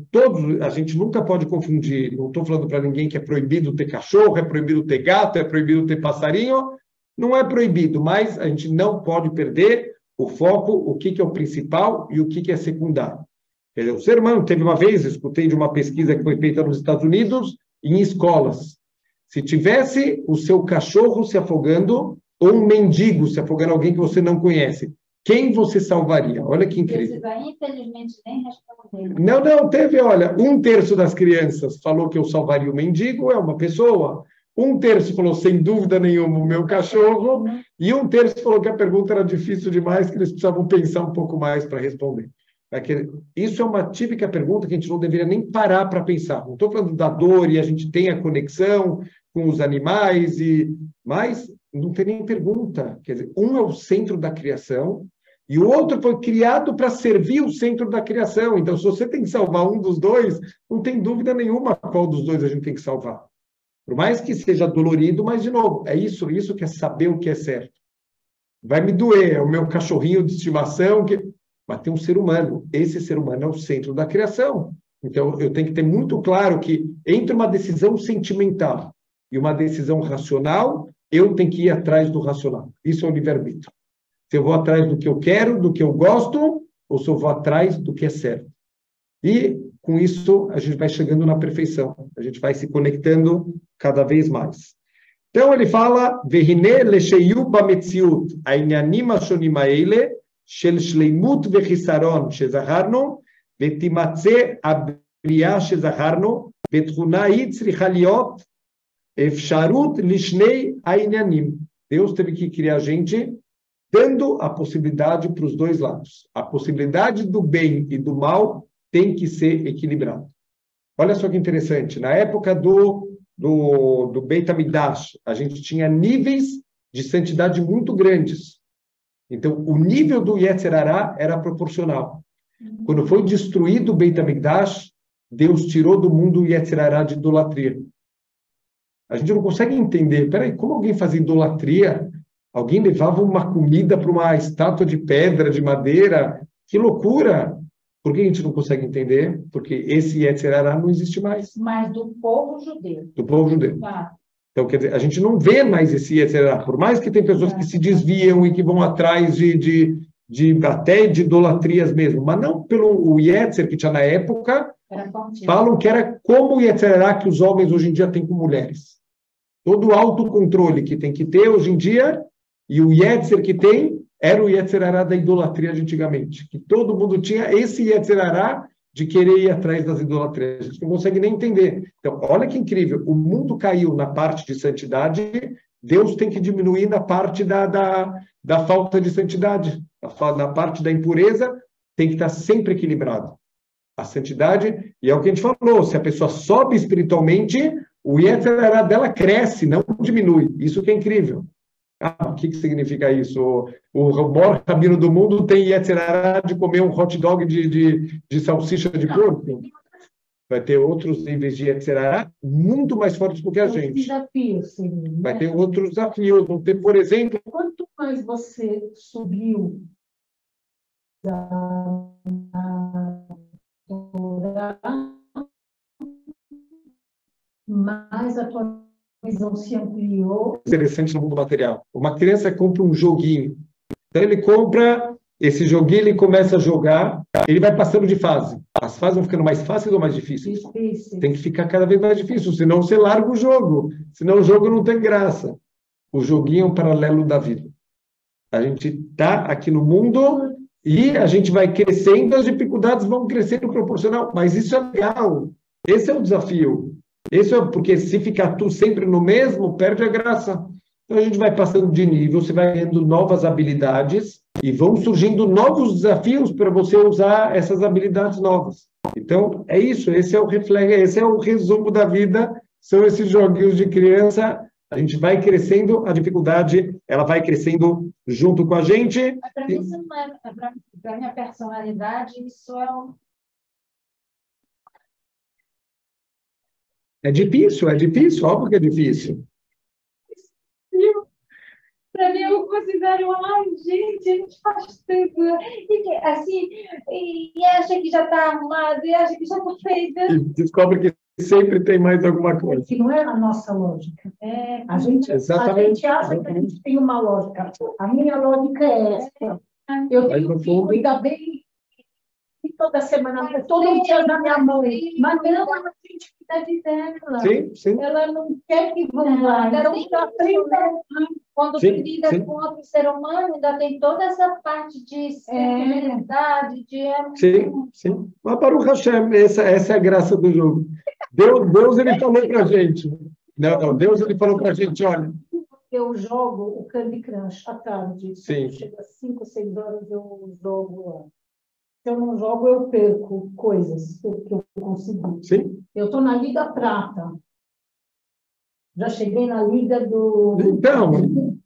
todos, a gente nunca pode confundir, não estou falando para ninguém que é proibido ter cachorro, é proibido ter gato, é proibido ter passarinho, não é proibido, mas a gente não pode perder o foco, o que é o principal e o que é secundário. Quer dizer, o ser humano, teve uma vez, eu escutei de uma pesquisa que foi feita nos Estados Unidos, em escolas. Se tivesse o seu cachorro se afogando, ou um mendigo se afogando, alguém que você não conhece, quem você salvaria? Olha que incrível. Infelizmente, nem respondeu. Não, teve, olha, 1/3 das crianças falou que eu salvaria o mendigo, é uma pessoa. 1/3 falou, sem dúvida nenhuma, o meu cachorro. E 1/3 falou que a pergunta era difícil demais, que eles precisavam pensar um pouco mais para responder. Isso é uma típica pergunta que a gente não deveria nem parar para pensar. Não estou falando da dor e a gente tem a conexão com os animais, mas não tem nem pergunta. Quer dizer, um é o centro da criação e o outro foi criado para servir o centro da criação. Então, se você tem que salvar um dos dois, não tem dúvida nenhuma qual dos dois a gente tem que salvar. Por mais que seja dolorido, mas, de novo, é isso que é saber o que é certo. Vai me doer, é o meu cachorrinho de estimação, mas tem um ser humano. Esse ser humano é o centro da criação. Então, eu tenho que ter muito claro que entre uma decisão sentimental e uma decisão racional, eu tenho que ir atrás do racional. Isso é o livre-arbítrio. Se eu vou atrás do que eu quero, do que eu gosto, ou se eu vou atrás do que é certo. E, com isso, a gente vai chegando na perfeição. A gente vai se conectando cada vez mais. Então, ele fala, Vehine lesheyu bametziut, העניינים השונים האלה, של שלימות וחיסרון שזכרנו, ותימצא הבריאה שזכרנו, ותכונה היא צריכה להיות אפשרות לשני העניינים. Deus teve que criar a gente dando a possibilidade para os dois lados. A possibilidade do bem e do mal tem que ser equilibrada. Olha só que interessante. Na época do Beit HaMikdash, a gente tinha níveis de santidade muito grandes. Então, o nível do Yetzer Hará era proporcional. Quando foi destruído o Beit HaMikdash, Deus tirou do mundo o Yetzer Hará de idolatria. A gente não consegue entender. Peraí, como alguém fazia idolatria? Alguém levava uma comida para uma estátua de pedra, de madeira? Que loucura! Por que a gente não consegue entender? Porque esse Yetzer Hará não existe mais. Mas do povo judeu. Do povo judeu. Tá. Então, quer dizer, a gente não vê mais esse Yetzer Hará. Por mais que tem pessoas que se desviam e que vão atrás até de idolatrias mesmo, mas não pelo Yetzer que tinha na época, falam que era como o Yetzer Hará que os homens hoje em dia têm com mulheres. Todo o autocontrole que tem que ter hoje em dia, e o Yetzer que tem, era o Yetzer Hará da idolatria de antigamente. Que todo mundo tinha esse Yetzer Hará de querer ir atrás das idolatrias. A gente não consegue nem entender. Então, olha que incrível. O mundo caiu na parte de santidade, Deus tem que diminuir na parte da falta de santidade. Na parte da impureza, tem que estar sempre equilibrado. A santidade, e é o que a gente falou, se a pessoa sobe espiritualmente, o Yetzer Hará dela cresce, não diminui. Isso que é incrível. O que significa isso? O maior rabino do mundo tem Yetzer Hará de comer um hot dog de salsicha de porco. Vai ter outros níveis de Yetzer Hará muito mais fortes do que a gente. Desafios, sim, vai ter outros desafios. Vão ter, por exemplo... Quanto mais você subiu mais a tua visão se ampliou. Interessante no mundo material. Uma criança compra um joguinho. Então ele compra esse joguinho, ele começa a jogar, ele vai passando de fase. As fases vão ficando mais fáceis ou mais difíceis? Difícil. Tem que ficar cada vez mais difícil, senão você larga o jogo. Senão o jogo não tem graça. O joguinho é um paralelo da vida. A gente está aqui no mundo e a gente vai crescendo, as dificuldades vão crescendo proporcional. Mas isso é legal. Esse é o desafio. Porque se ficar tu sempre no mesmo, perde a graça. Então a gente vai passando de nível, você vai ganhando novas habilidades e vão surgindo novos desafios para você usar essas habilidades novas. Então é isso, esse é o reflexo, esse é o resumo da vida, são esses joguinhos de criança. A gente vai crescendo, a dificuldade ela vai crescendo junto com a gente. Para mim, isso não é, para a minha personalidade, isso é um... É difícil, óbvio que é difícil. Para mim, eu considero, ai, gente, a gente faz tudo. E, assim, e acha que já está arrumado, e acha que já está feito. E descobre que sempre tem mais alguma coisa. Que não é a nossa lógica. A gente acha que a gente tem uma lógica. A minha lógica é essa. Eu tenho que cuidar bem e toda semana, todo dia da minha mãe. Mas não, a gente cuida de dela. Sim, sim. Ela não quer que vão lá. Então, está quando se lida com outro ser humano, ainda tem toda essa parte de sentimentalidade, de... Sim, sim. Mas para o Hashem, essa é a graça do jogo. Deus ele falou para a gente. Não, Deus ele falou para a gente, olha... Eu jogo o Candy Crush à tarde. Sim. Chega às 5, 6 horas, eu jogo lá. Se eu não jogo, eu perco coisas que eu consegui. Sim. Eu estou na Liga Prata. Já cheguei na Liga do... Então...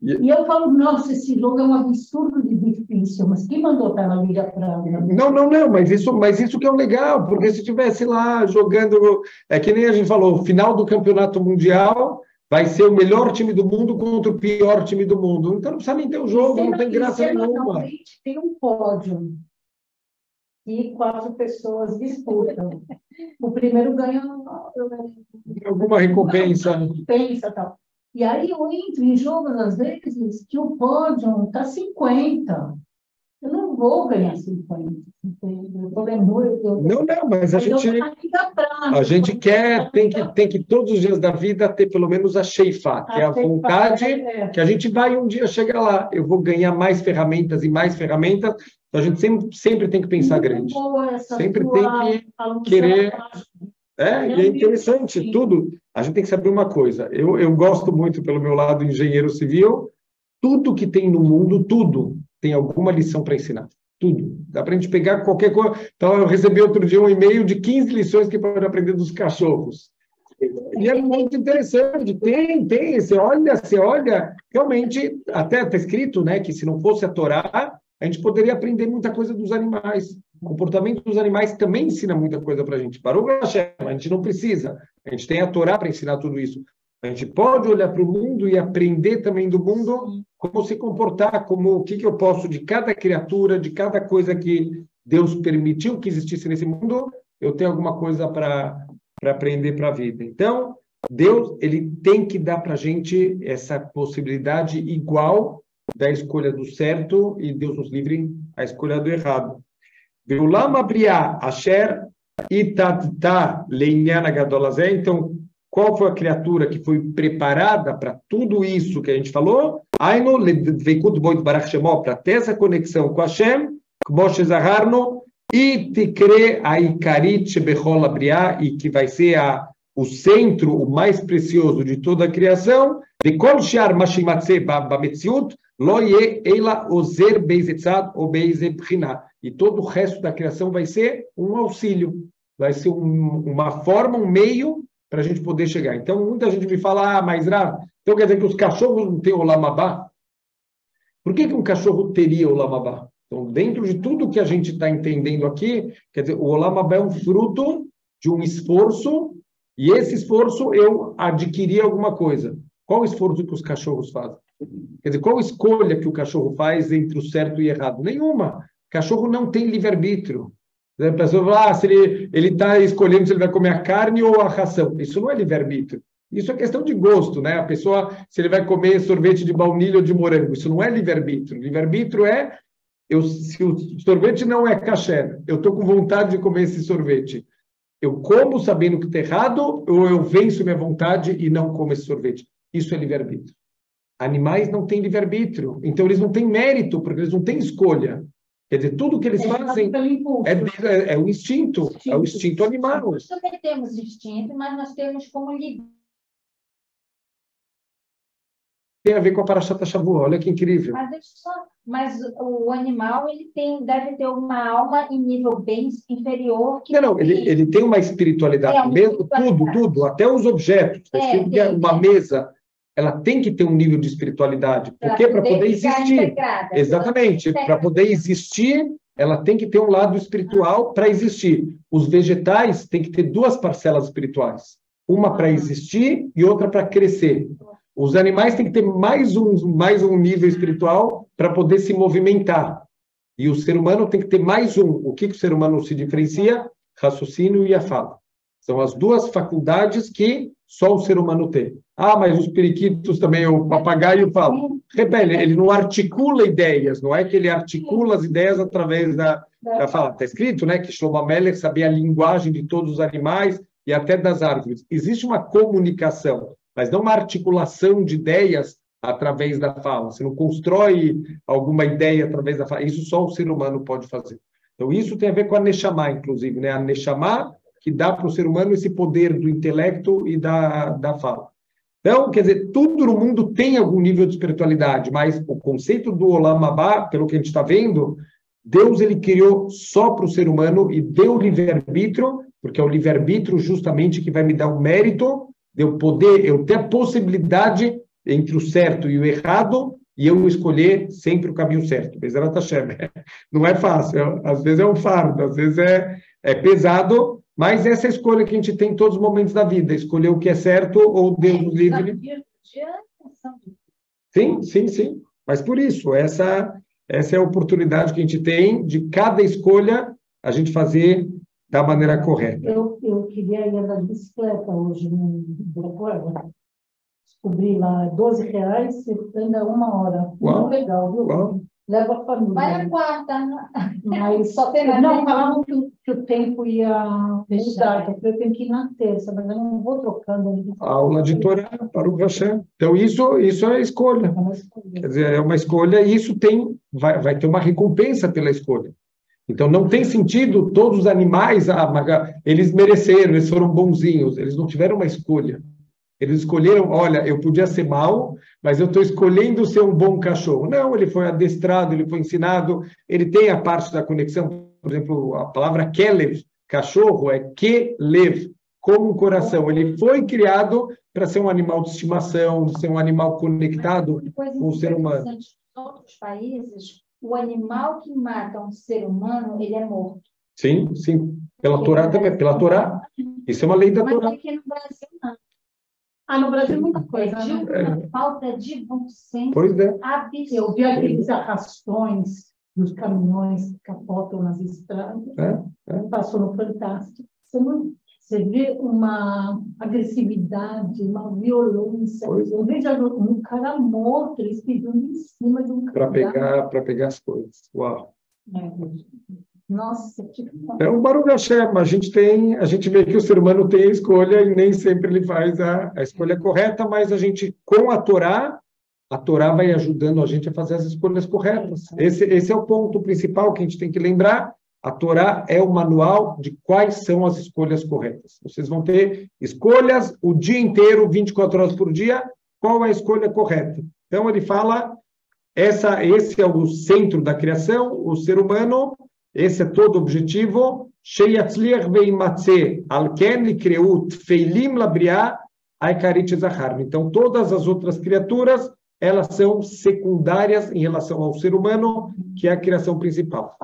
E eu falo, nossa, esse jogo é um absurdo de difícil, mas quem mandou estar na Liga Prata? Não, mas isso que é o legal, porque se estivesse lá jogando... É que nem a gente falou, o final do campeonato mundial vai ser o melhor time do mundo contra o pior time do mundo. Então não precisa nem ter o jogo, não tem graça nenhuma. Tem um pódio. E 4 pessoas disputam. O primeiro ganha alguma recompensa. Tal. E aí eu entro em jogos, às vezes, que o pódio está 50. Eu não vou ganhar 50. Não, mas a gente tem que todos os dias da vida ter pelo menos a Sheifá, que é a vontade que a gente vai um dia chegar lá. Eu vou ganhar mais ferramentas e mais ferramentas. Então, a gente sempre tem que pensar grande. Sempre tem que querer... e é interessante, tudo. A gente tem que saber uma coisa. Eu gosto muito, pelo meu lado, engenheiro civil. Tudo que tem no mundo, tudo, tem alguma lição para ensinar. Tudo. Dá para a gente pegar qualquer coisa. Então, eu recebi outro dia um e-mail de 15 lições que pode aprender dos cachorros. E é muito interessante. Tem. Você olha, realmente, até está escrito, né, que se não fosse a Torá, a gente poderia aprender muita coisa dos animais. O comportamento dos animais também ensina muita coisa para a gente. Para o Hashem, a gente não precisa. A gente tem a Torá para ensinar tudo isso. A gente pode olhar para o mundo e aprender também do mundo como se comportar, como o que eu posso de cada criatura, de cada coisa que Deus permitiu que existisse nesse mundo, eu tenho alguma coisa para aprender para a vida. Então, Deus ele tem que dar para a gente essa possibilidade igual da escolha do certo e Deus nos livre a escolha do errado. Veulam abriá asher itatita leinyan gadol hazeh. Então, qual foi a criatura que foi preparada para tudo isso que a gente falou? Aino ledveikut boit barach shemo, para ter essa conexão com Hashem, kmo shezaharno, e tikre aikarit shebechol abriá, e que vai ser o centro, o mais precioso de toda a criação, de kol shear mashimatze bametziut, lo ye eila ozer beizetzad ou beizebchina. E todo o resto da criação vai ser um auxílio, vai ser uma forma, um meio para a gente poder chegar. Então, muita gente me fala, mas Rav, então quer dizer que os cachorros não têm Olam Haba? Por que um cachorro teria Olam Haba? Então, dentro de tudo que a gente está entendendo aqui, quer dizer, o Olam Haba é um fruto de um esforço, e esse esforço eu adquiri alguma coisa. Qual o esforço que os cachorros fazem? Quer dizer, qual escolha que o cachorro faz entre o certo e o errado? Nenhuma. Cachorro não tem livre-arbítrio. A pessoa fala, se ele está escolhendo se ele vai comer a carne ou a ração. Isso não é livre-arbítrio. Isso é questão de gosto, né? A pessoa, se ele vai comer sorvete de baunilha ou de morango, isso não é livre-arbítrio. Livre-arbítrio é, se o sorvete não é kasher, eu estou com vontade de comer esse sorvete. Eu como sabendo que está errado ou eu venço minha vontade e não como esse sorvete. Isso é livre-arbítrio. Animais não têm livre-arbítrio, então eles não têm mérito, porque eles não têm escolha. Quer dizer, tudo que eles fazem é o instinto, é o instinto animal. Nós também temos instinto, mas nós temos como lidar. Tem a ver com a Parashat Shavua, olha que incrível. Mas o animal deve ter uma alma em nível bem inferior. Ele tem uma espiritualidade, mesmo tudo, até os objetos. Uma mesa, ela tem que ter um nível de espiritualidade. Por quê? Para poder existir. Exatamente. Para poder existir, ela tem que ter um lado espiritual para existir. Os vegetais têm que ter duas parcelas espirituais. Uma para existir e outra para crescer. Os animais têm que ter mais um nível espiritual para poder se movimentar. E o ser humano tem que ter mais um. O que o ser humano se diferencia? Raciocínio e a fala. São as duas faculdades que só o ser humano tem. Mas os periquitos também, o papagaio fala. Repele, ele não articula ideias, não é que ele articula as ideias através da fala. Está escrito, né, que Shlomo Amelech sabia a linguagem de todos os animais e até das árvores. Existe uma comunicação, mas não uma articulação de ideias através da fala. Você não constrói alguma ideia através da fala. Isso só o ser humano pode fazer. Então, isso tem a ver com a Neshama, inclusive, né? A Neshama que dá para o ser humano esse poder do intelecto e da fala. Então, quer dizer, tudo no mundo tem algum nível de espiritualidade, mas o conceito do Olam Haba, pelo que a gente está vendo, Deus ele criou só para o ser humano e deu livre-arbítrio, porque é o livre-arbítrio justamente que vai me dar o mérito de eu ter a possibilidade entre o certo e o errado e eu escolher sempre o caminho certo. Bezerra Hashem. Não é fácil, às vezes é um fardo, às vezes é pesado, mas essa é a escolha que a gente tem em todos os momentos da vida, escolher o que é certo ou Deus nos livre. Sim. Mas por isso, essa é a oportunidade que a gente tem de cada escolha a gente fazer da maneira correta. Eu queria ir na bicicleta hoje no Ibirapuera. Descobri lá R$12 e ainda 1 hora. Muito legal, viu? Uau. Leva a família. Vai na quarta. Mas só tem não, falavam que o tempo ia mudar, eu tenho que ir na terça, mas eu não vou trocando. A aula de Torá para o Hashem. Então, isso é escolha. Quer dizer, é uma escolha e isso vai ter uma recompensa pela escolha. Então, não tem sentido todos os animais, eles mereceram, eles foram bonzinhos, eles não tiveram uma escolha. Eles escolheram, olha, eu podia ser mau, mas eu estou escolhendo ser um bom cachorro. Não, ele foi adestrado, ele foi ensinado, ele tem a parte da conexão. Por exemplo, a palavra Kelev, cachorro, é Kelev, como um coração. Ele foi criado para ser um animal de estimação, ser um animal conectado com o ser humano. Em outros países, o animal que mata um ser humano, ele é morto. Sim. Pela Torá também. Pela Torá. Isso é uma lei da Torá. Mas aqui no Brasil, não. No Brasil, muita coisa. Uma falta de bom senso absurdo. Eu vi aqueles arrastões dos caminhões que capotam nas estradas. Passou no Fantástico. Você vê uma agressividade, uma violência. Eu vejo um cara morto, eles pisando em cima de um cara. Para pegar as coisas. Uau. Nossa, é um Baruch Hashem. A gente vê que o ser humano tem a escolha e nem sempre ele faz a escolha correta, mas a gente, com a Torá vai ajudando a gente a fazer as escolhas corretas. Esse é o ponto principal que a gente tem que lembrar. A Torá é o manual de quais são as escolhas corretas. Vocês vão ter escolhas o dia inteiro, 24 horas por dia, qual é a escolha correta. Então, ele fala, esse é o centro da criação, o ser humano. Esse é todo o objetivo. Então, todas as outras criaturas, elas são secundárias em relação ao ser humano, que é a criação principal.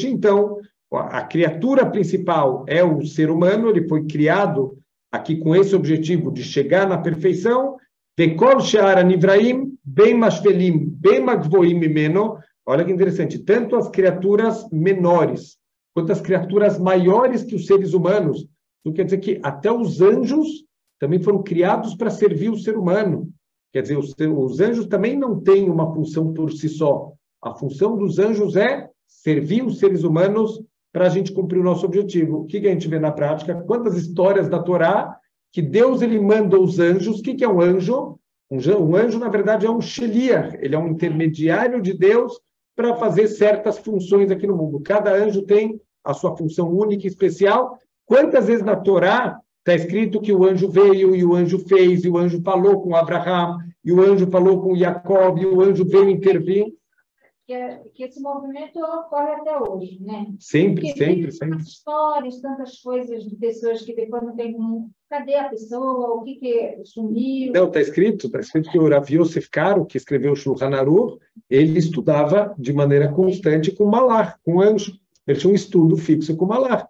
Então, a criatura principal é o ser humano, ele foi criado aqui com esse objetivo de chegar na perfeição. bem mashvelim, bem magvoim mimeno. Olha que interessante. Tanto as criaturas menores, quanto as criaturas maiores que os seres humanos. Isso quer dizer que até os anjos também foram criados para servir o ser humano. Quer dizer, os anjos também não têm uma função por si só. A função dos anjos é servir os seres humanos para a gente cumprir o nosso objetivo. O que a gente vê na prática? Quantas histórias da Torá que Deus ele manda os anjos. O que é um anjo? Um anjo, na verdade, é um sheliach. Ele é um intermediário de Deus para fazer certas funções aqui no mundo. Cada anjo tem a sua função única e especial. Quantas vezes na Torá está escrito que o anjo veio, e o anjo fez, e o anjo falou com Abraham, e o anjo falou com Jacob, e o anjo veio intervir. Que esse movimento ocorre até hoje, né? Sempre, porque sempre, tem sempre. tantas histórias, tantas coisas de pessoas que depois não tem como... Cadê a pessoa? O que sumiu? Não, está escrito que o Rav Yosef Karo, que escreveu o Shulchan Aruch, ele estudava de maneira constante com Malach, com anjo. Ele tinha um estudo fixo com Malach.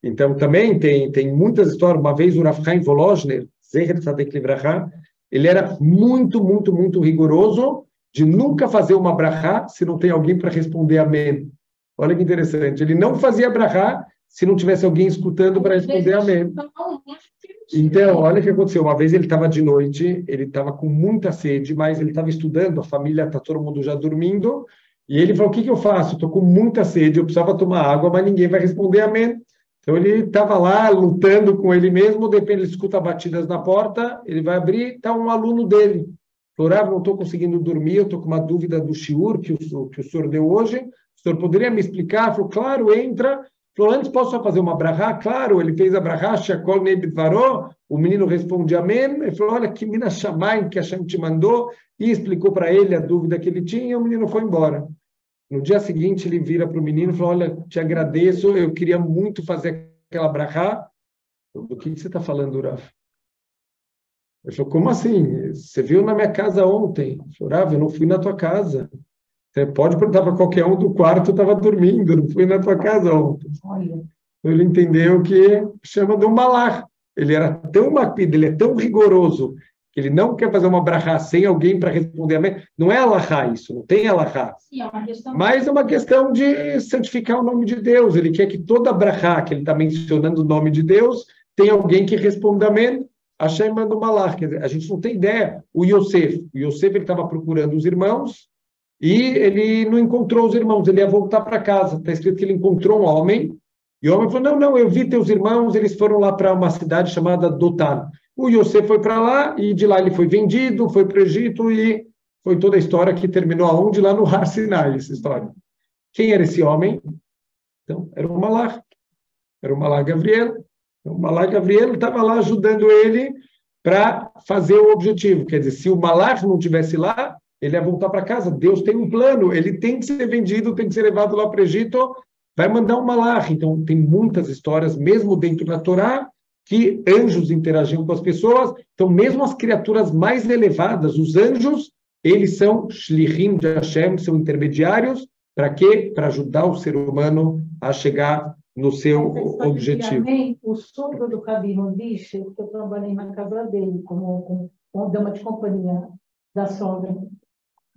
Então, também tem muitas histórias. Uma vez o Rav Chaim Volozhner, Zecher Tzadek Livrachá, ele era muito, muito, muito rigoroso de nunca fazer uma brachá se não tem alguém para responder amém. Olha que interessante. Ele não fazia brachá se não tivesse alguém escutando para responder amém. Então, olha o que aconteceu. Uma vez ele estava de noite, ele estava com muita sede, mas ele estava estudando, a família está todo mundo já dormindo, e ele falou, o que eu faço? Estou com muita sede, eu precisava tomar água, mas ninguém vai responder amém. Então, ele estava lá lutando com ele mesmo, de repente ele escuta batidas na porta, ele vai abrir, está um aluno dele. Falou, não estou conseguindo dormir, eu estou com uma dúvida do shiur que o senhor deu hoje, o senhor poderia me explicar? Falou, claro, entra. Falou, antes posso só fazer uma brachá? Claro, ele fez a brachá, Shakol Neibit Varó, o menino responde amém, ele falou, olha, que mina Shamayim que Hashem te mandou, e explicou para ele a dúvida que ele tinha, e o menino foi embora. No dia seguinte, ele vira para o menino e falou, olha, te agradeço, eu queria muito fazer aquela brachá. Do que você está falando, Rav? Ele falou, como assim? Você viu na minha casa ontem? Ele falou, Rav, eu não fui na tua casa. Você pode perguntar para qualquer um do quarto, eu estava dormindo, não fui na tua casa ontem. Olha. Ele entendeu que chama de um malach. Ele era tão maquido, ele é tão rigoroso, que ele não quer fazer uma brachá sem alguém para responder amém. Não é alahá isso, não tem alahá. Sim, é uma questão... Mas é uma questão de santificar o nome de Deus. Ele quer que toda brachá que ele está mencionando o nome de Deus, tenha alguém que responda amém. Hashem manda um malach. Quer dizer, a gente não tem ideia. O Yosef ele estava procurando os irmãos e ele não encontrou os irmãos. Ele ia voltar para casa. Está escrito que ele encontrou um homem e o homem falou, não, eu vi teus irmãos, eles foram lá para uma cidade chamada Dotan. O Yosef foi para lá e de lá ele foi vendido, foi para o Egito e foi toda a história que terminou aonde? Lá no Har Sinai, essa história. Quem era esse homem? Então, era o Malach. Era o Malach Gabriel. O Malach Gabriel estava lá ajudando ele para fazer o objetivo. Quer dizer, se o Malach não estivesse lá, ele ia voltar para casa. Deus tem um plano, ele tem que ser vendido, tem que ser levado lá para o Egito, vai mandar um Malach. Então, tem muitas histórias, mesmo dentro da Torá, que anjos interagiam com as pessoas. Então, mesmo as criaturas mais elevadas, os anjos, eles são shlichim de Hashem, são intermediários. Para quê? Para ajudar o ser humano a chegar no seu objetivo. O sogro do Rabino disse que eu trabalhei na casa dele como dama de companhia da sogra.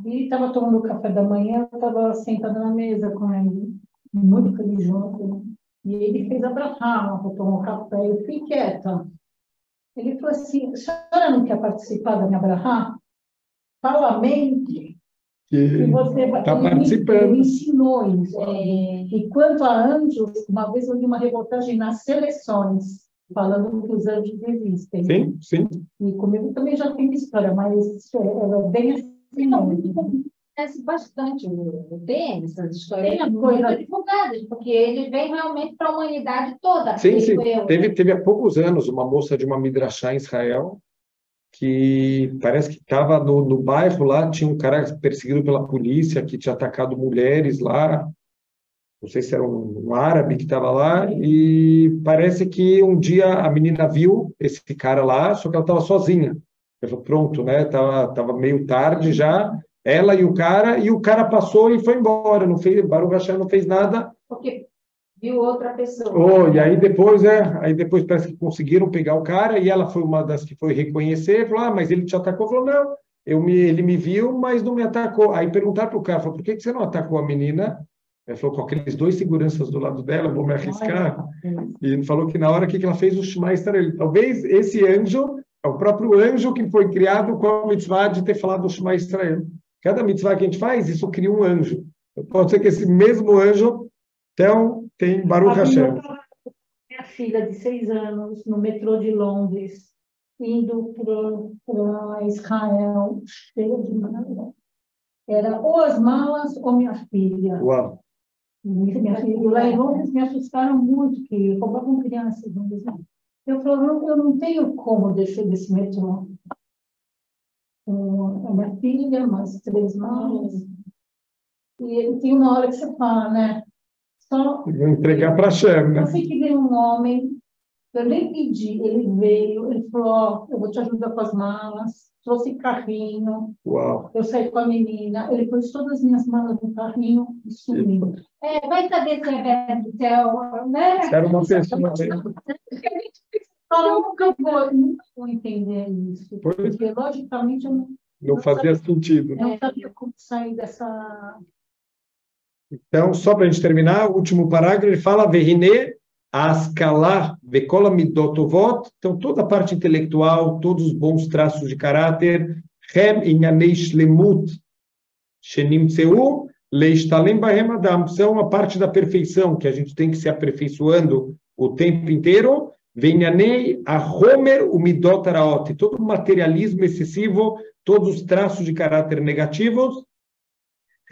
E estava tomando café da manhã, eu estava sentada na mesa com ele, muito religioso, né? E ele fez a brachá, tomou café, eu fiquei quieta. Ele falou assim, a senhora não quer participar da minha brachá? Fala amém. E você está participando. Ele ensinou isso. E quanto a anjos, uma vez eu li uma reportagem nas Seleções, falando que os anjos existem. Sim, sim. E comigo também já tem história, mas é bem assim. Acontece bastante, tem essas histórias muito divulgadas, porque eles vêm realmente para a humanidade toda. Sim, sim. Teve há poucos anos uma moça de uma midrashá em Israel, que parece que estava no bairro lá, tinha um cara perseguido pela polícia, que tinha atacado mulheres lá, não sei se era um árabe que estava lá, e parece que um dia a menina viu esse cara lá, só que ela estava sozinha. Ela falou, pronto, né? Tava meio tarde já, ela e o cara passou e foi embora, não fez, Baruch Hashem não fez nada. Porque viu outra pessoa. E aí depois parece que conseguiram pegar o cara, e ela foi uma das que foi reconhecer, falou, mas ele te atacou, falou, não, ele me viu, mas não me atacou. Aí perguntaram para o cara, falou, por que você não atacou a menina? Ele falou, com aqueles 2 seguranças do lado dela, vou me arriscar. E ele falou que na hora que ela fez o Shema Israel, talvez esse anjo é o próprio anjo que foi criado com a mitzvah de ter falado o Shema Israel. Cada mitzvah que a gente faz, isso cria um anjo. Pode ser que esse mesmo anjo, então, tem Baruch Hashem. Minha filha de 6 anos, no metrô de Londres, indo para Israel, cheia de malas. Era ou as malas ou minha filha. Uau. Minha filha. Lá em Londres me assustaram muito, que roubavam crianças. Eu falei, eu não tenho como descer desse metrô. A minha filha, mais 3 malas. E tem uma hora que você fala, né? Só vou entregar para a Hashem, né? Eu sei que veio um homem, eu nem pedi, ele veio, ele falou, ó, eu vou te ajudar com as malas, trouxe carrinho, Uau. eu saí com a menina, ele pôs todas as minhas malas no carrinho e sumiu. Vai saber se é velho do céu, né? Era uma pessoa Eu nunca vou entender isso, porque logicamente eu não fazia sentido. não sabia como sair dessa... Então, só para a gente terminar, o último parágrafo, ele fala, Vehine, Askalah, Vekola Midotovot, então toda a parte intelectual, todos os bons traços de caráter, Hem Inyanei Shlemut, Shenimtseu, Leishtalem Bahem Adam, são a parte da perfeição, que a gente tem que se aperfeiçoando o tempo inteiro, Venyanei Ahomer Umidot Araot, todo o materialismo excessivo, todos os traços de caráter negativos,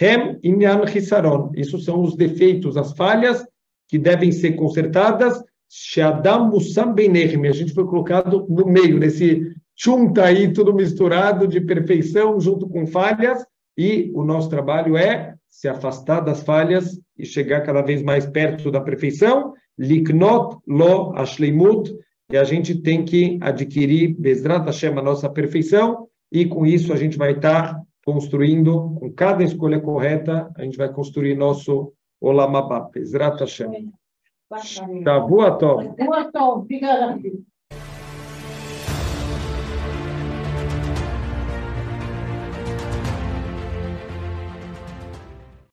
Hem Inyan Hisaron, isso são os defeitos, as falhas que devem ser consertadas. Sheadam Musam Beinerem, a gente foi colocado no meio, nesse chunta aí, tudo misturado de perfeição junto com falhas, e o nosso trabalho é se afastar das falhas e chegar cada vez mais perto da perfeição. Liknot Lo Ashleimut, e a gente tem que adquirir Bezrat Hashem, a nossa perfeição, e com isso a gente vai estar construindo, com cada escolha correta, a gente vai construir nosso Olam Haba. Bezrat Hashem. Shavua Tov. Obrigada, filho.